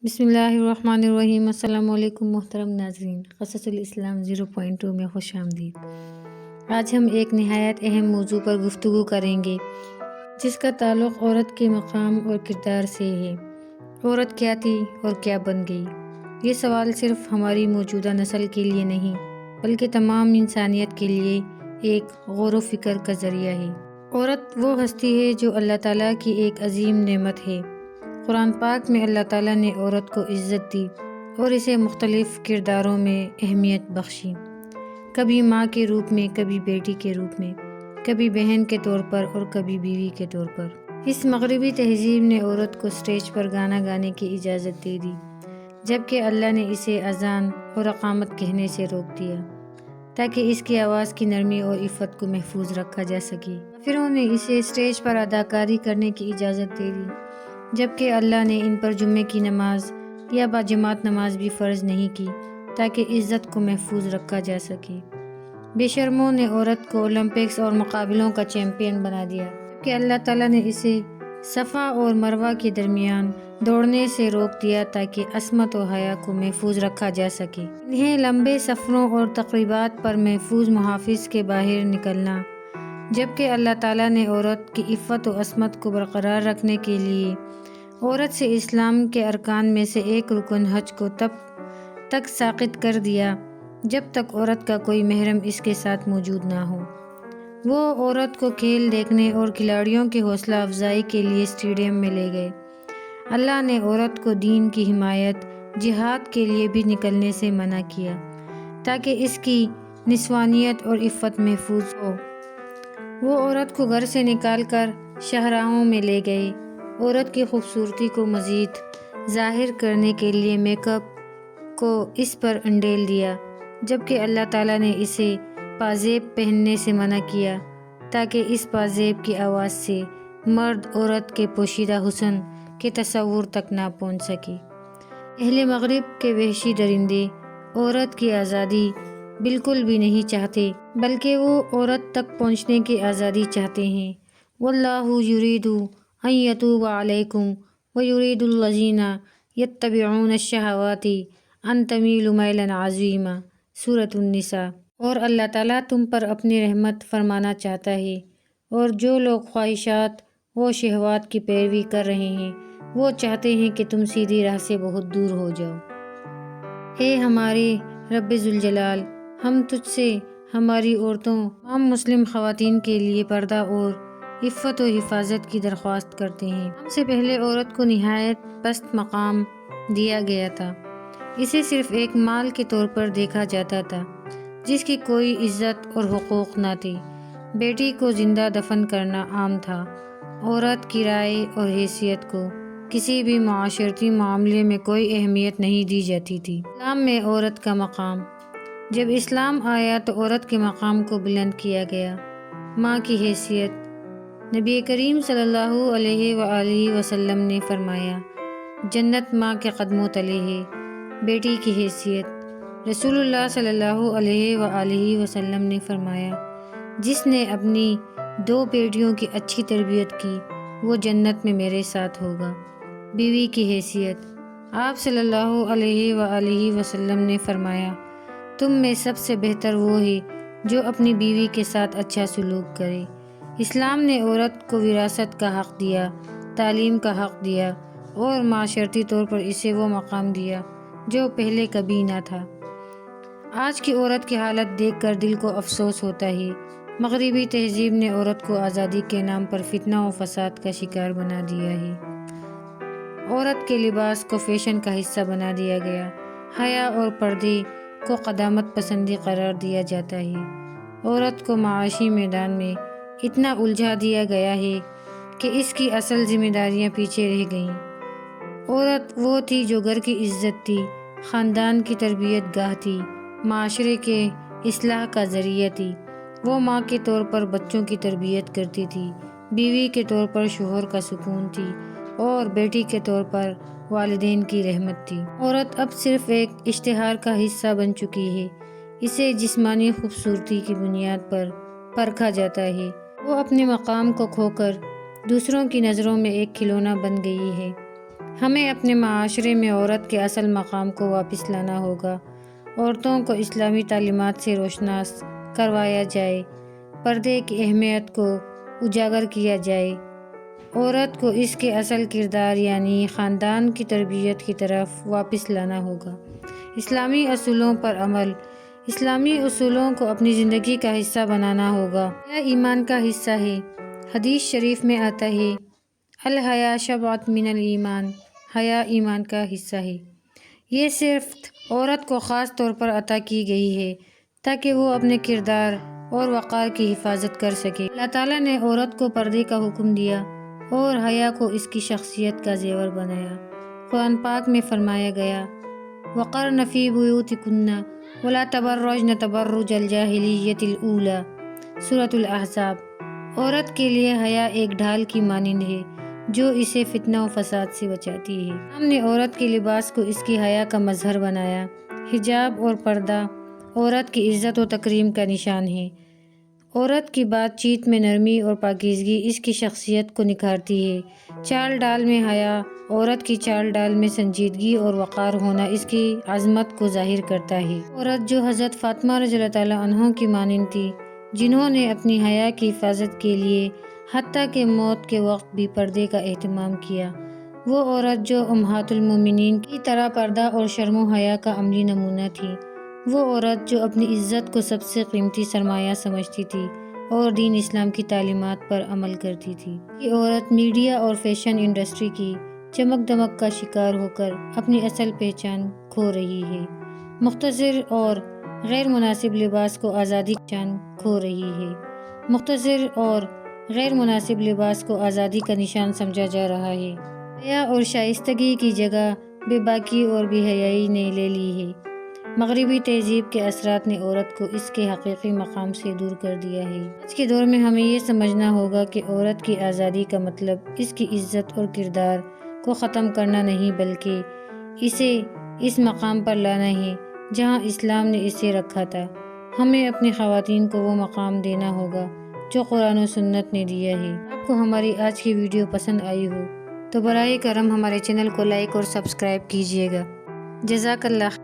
بسم اللہ الرحمن الرحیم۔ السلام علیکم محترم ناظرین، قصص الاسلام 0.2 میں خوش آمدید۔ آج ہم ایک نہایت اہم موضوع پر گفتگو کریں گے جس کا تعلق عورت کے مقام اور کردار سے ہے۔ عورت کیا تھی اور کیا بن گئی؟ یہ سوال صرف ہماری موجودہ نسل کے لیے نہیں بلکہ تمام انسانیت کے لیے ایک غور و فکر کا ذریعہ ہے۔ عورت وہ ہستی ہے جو اللہ تعالیٰ کی ایک عظیم نعمت ہے۔ قرآن پاک میں اللہ تعالیٰ نے عورت کو عزت دی اور اسے مختلف کرداروں میں اہمیت بخشی، کبھی ماں کے روپ میں، کبھی بیٹی کے روپ میں، کبھی بہن کے طور پر اور کبھی بیوی کے طور پر۔ اس مغربی تہذیب نے عورت کو اسٹیج پر گانا گانے کی اجازت دے دی، جبکہ اللہ نے اسے اذان اور اقامت کہنے سے روک دیا تاکہ اس کی آواز کی نرمی اور عفت کو محفوظ رکھا جا سکے۔ کافروں نے اسے اسٹیج پر اداکاری کرنے کی اجازت دے دی، جبکہ اللہ نے ان پر جمعے کی نماز یا باجماعت نماز بھی فرض نہیں کی تاکہ عزت کو محفوظ رکھا جا سکے۔ بے شرموں نے عورت کو اولمپکس اور مقابلوں کا چیمپئن بنا دیا، جبکہ اللہ تعالیٰ نے اسے صفا اور مروہ کے درمیان دوڑنے سے روک دیا تاکہ عصمت و حیا کو محفوظ رکھا جا سکے۔ انہیں لمبے سفروں اور تقریبات پر محفوظ محافظ کے باہر نکلنا، جبکہ اللہ تعالیٰ نے عورت کی عفت و عصمت کو برقرار رکھنے کے لیے عورت سے اسلام کے ارکان میں سے ایک رکن حج کو تب تک ساقط کر دیا جب تک عورت کا کوئی محرم اس کے ساتھ موجود نہ ہو۔ وہ عورت کو کھیل دیکھنے اور کھلاڑیوں کی حوصلہ افزائی کے لیے اسٹیڈیم میں لے گئے۔ اللہ نے عورت کو دین کی حمایت، جہاد کے لیے بھی نکلنے سے منع کیا تاکہ اس کی نسوانیت اور عفت محفوظ ہو۔ وہ عورت کو گھر سے نکال کر شاہراہوں میں لے گئے۔ عورت کی خوبصورتی کو مزید ظاہر کرنے کے لیے میک اپ کو اس پر انڈیل دیا، جبکہ اللہ تعالیٰ نے اسے پازیب پہننے سے منع کیا تاکہ اس پازیب کی آواز سے مرد عورت کے پوشیدہ حسن کے تصور تک نہ پہنچ سکے۔ اہل مغرب کے وحشی درندے عورت کی آزادی بالکل بھی نہیں چاہتے، بلکہ وہ عورت تک پہنچنے کی آزادی چاہتے ہیں۔ واللہ یرید ان یتوب علیکم ویرید الذین یتبعون الشہوات ان تمیلوا میلا عظیما، سورۃ النساء۔ اور اللہ تعالیٰ تم پر اپنی رحمت فرمانا چاہتا ہے، اور جو لوگ خواہشات و شہوات کی پیروی کر رہے ہیں وہ چاہتے ہیں کہ تم سیدھی راہ سے بہت دور ہو جاؤ۔ اے ہمارے رب ذوالجلال، ہم تجھ سے ہماری عورتوں، تمام مسلم خواتین کے لیے پردہ اور عفت و حفاظت کی درخواست کرتے ہیں۔ ہم سے پہلے عورت کو نہایت پست مقام دیا گیا تھا، اسے صرف ایک مال کے طور پر دیکھا جاتا تھا جس کی کوئی عزت اور حقوق نہ تھی۔ بیٹی کو زندہ دفن کرنا عام تھا۔ عورت کی رائے اور حیثیت کو کسی بھی معاشرتی معاملے میں کوئی اہمیت نہیں دی جاتی تھی۔ اسلام میں عورت کا مقام۔ جب اسلام آیا تو عورت کے مقام کو بلند کیا گیا۔ ماں کی حیثیت۔ نبی کریم صلی اللہ علیہ وآلہ وسلم نے فرمایا، جنت ماں کے قدموں تلے ہے۔ بیٹی کی حیثیت۔ رسول اللہ صلی اللہ علیہ وآلہ وسلم نے فرمایا، جس نے اپنی 2 بیٹیوں کی اچھی تربیت کی وہ جنت میں میرے ساتھ ہوگا۔ بیوی کی حیثیت۔ آپ صلی اللہ علیہ وآلہ وسلم نے فرمایا، تم میں سب سے بہتر وہ ہے جو اپنی بیوی کے ساتھ اچھا سلوک کرے۔ اسلام نے عورت کو وراثت کا حق دیا، تعلیم کا حق دیا اور معاشرتی طور پر اسے وہ مقام دیا جو پہلے کبھی نہ تھا۔ آج کی عورت کی حالت دیکھ کر دل کو افسوس ہوتا ہے۔ مغربی تہذیب نے عورت کو آزادی کے نام پر فتنہ و فساد کا شکار بنا دیا ہے۔ عورت کے لباس کو فیشن کا حصہ بنا دیا گیا۔ حیا اور پردے کو قدامت پسندی قرار دیا جاتا ہے۔ عورت کو معاشی میدان میں اتنا الجھا دیا گیا ہے کہ اس کی اصل ذمہ داریاں پیچھے رہ گئیں۔ عورت وہ تھی جو گھر کی عزت تھی، خاندان کی تربیت گاہ تھی، معاشرے کے اصلاح کا ذریعہ تھی۔ وہ ماں کے طور پر بچوں کی تربیت کرتی تھی، بیوی کے طور پر شوہر کا سکون تھی اور بیٹی کے طور پر والدین کی رحمت تھی۔ عورت اب صرف ایک اشتہار کا حصہ بن چکی ہے۔ اسے جسمانی خوبصورتی کی بنیاد پر پرکھا جاتا ہے۔ وہ اپنے مقام کو کھو کر دوسروں کی نظروں میں ایک کھلونا بن گئی ہے۔ ہمیں اپنے معاشرے میں عورت کے اصل مقام کو واپس لانا ہوگا۔ عورتوں کو اسلامی تعلیمات سے روشناس کروایا جائے، پردے کی اہمیت کو اجاگر کیا جائے، عورت کو اس کے اصل کردار یعنی خاندان کی تربیت کی طرف واپس لانا ہوگا۔ اسلامی اصولوں پر عمل، اسلامی اصولوں کو اپنی زندگی کا حصہ بنانا ہوگا۔ حیا ایمان کا حصہ ہے۔ حدیث شریف میں آتا ہے، الحیا شعبۃ من الایمان، حیا ایمان کا حصہ ہے۔ یہ صرف عورت کو خاص طور پر عطا کی گئی ہے تاکہ وہ اپنے کردار اور وقار کی حفاظت کر سکے۔ اللہ تعالیٰ نے عورت کو پردے کا حکم دیا اور حیا کو اس کی شخصیت کا زیور بنایا۔ قرآن پاک میں فرمایا گیا، وَقَرْنَ فِي بُيُوتِكُنَّ وَلَا تَبَرَّجْنَ تَبَرُّجَ الْجَاهِلِيَّةِ الْأُولَىٰ، سورۃ الأحزاب۔ عورت کے لیے حیا ایک ڈھال کی مانند ہے جو اسے فتنہ و فساد سے بچاتی ہے۔ ہم نے عورت کے لباس کو اس کی حیا کا مظہر بنایا۔ حجاب اور پردہ عورت کی عزت و تکریم کا نشان ہے۔ عورت کی بات چیت میں نرمی اور پاکیزگی اس کی شخصیت کو نکھارتی ہے۔ چال ڈال میں حیا، عورت کی چال ڈال میں سنجیدگی اور وقار ہونا اس کی عظمت کو ظاہر کرتا ہے۔ عورت جو حضرت فاطمہ رضی اللہ تعالیٰ عنہا کی مانند تھی، جنہوں نے اپنی حیا کی حفاظت کے لیے حتیٰ کہ موت کے وقت بھی پردے کا اہتمام کیا، وہ عورت جو امہات المومنین کی طرح پردہ اور شرم و حیا کا عملی نمونہ تھی، وہ عورت جو اپنی عزت کو سب سے قیمتی سرمایہ سمجھتی تھی اور دین اسلام کی تعلیمات پر عمل کرتی تھی۔ یہ عورت میڈیا اور فیشن انڈسٹری کی چمک دمک کا شکار ہو کر اپنی اصل پہچان کھو رہی ہے۔ مختصر اور غیر مناسب لباس کو آزادی کی پہچان کھو رہی ہے۔ مختصر اور غیر مناسب لباس کو آزادی کا نشان سمجھا جا رہا ہے۔ حیا اور شائستگی کی جگہ بے باکی اور بے حیائی نے لے لی ہے۔ مغربی تہذیب کے اثرات نے عورت کو اس کے حقیقی مقام سے دور کر دیا ہے۔ آج کے دور میں ہمیں یہ سمجھنا ہوگا کہ عورت کی آزادی کا مطلب اس کی عزت اور کردار کو ختم کرنا نہیں بلکہ اسے اس مقام پر لانا ہے جہاں اسلام نے اسے رکھا تھا۔ ہمیں اپنی خواتین کو وہ مقام دینا ہوگا جو قرآن و سنت نے دیا ہے۔ آپ کو ہماری آج کی ویڈیو پسند آئی ہو تو براہ کرم ہمارے چینل کو لائک اور سبسکرائب کیجیے گا۔ جزاک اللہ۔